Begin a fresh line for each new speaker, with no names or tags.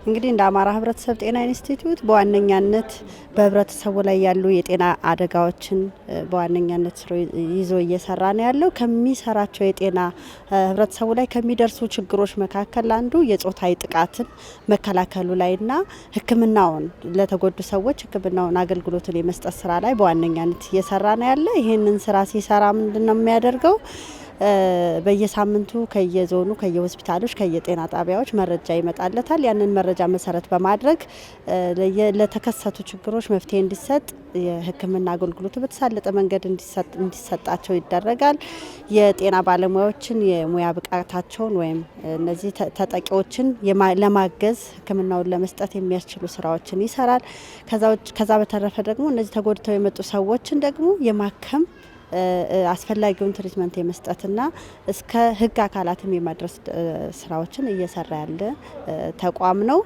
እንግዲህ እንደ አማራ ህብረተሰብ ጤና ኢንስቲትዩት በዋነኛነት በህብረተሰቡ ላይ ያሉ የጤና አደጋዎችን በዋነኛነት ይዞ እየሰራ ነው ያለው። ከሚሰራቸው የጤና ህብረተሰቡ ላይ ከሚደርሱ ችግሮች መካከል አንዱ የጾታዊ ጥቃትን መከላከሉ ላይና ሕክምናውን ለተጎዱ ሰዎች ሕክምናውን አገልግሎትን የመስጠት ስራ ላይ በዋነኛነት እየሰራ ነው ያለ። ይህንን ስራ ሲሰራ ምንድነው የሚያደርገው? በየሳምንቱ ከየዞኑ ከየሆስፒታሎች ከየጤና ጣቢያዎች መረጃ ይመጣለታል። ያንን መረጃ መሰረት በማድረግ ለተከሰቱ ችግሮች መፍትሄ እንዲሰጥ የህክምና አገልግሎቱ በተሳለጠ መንገድ እንዲሰጣቸው ይደረጋል። የጤና ባለሙያዎችን የሙያ ብቃታቸውን ወይም እነዚህ ተጠቂዎችን ለማገዝ ህክምናውን ለመስጠት የሚያስችሉ ስራዎችን ይሰራል። ከዛ በተረፈ ደግሞ እነዚህ ተጎድተው የመጡ ሰዎችን ደግሞ የማከም አስፈላጊውን ትሪትመንት የመስጠትና እስከ ህግ አካላትም የማድረስ ስራዎችን እየሰራ ያለ ተቋም ነው።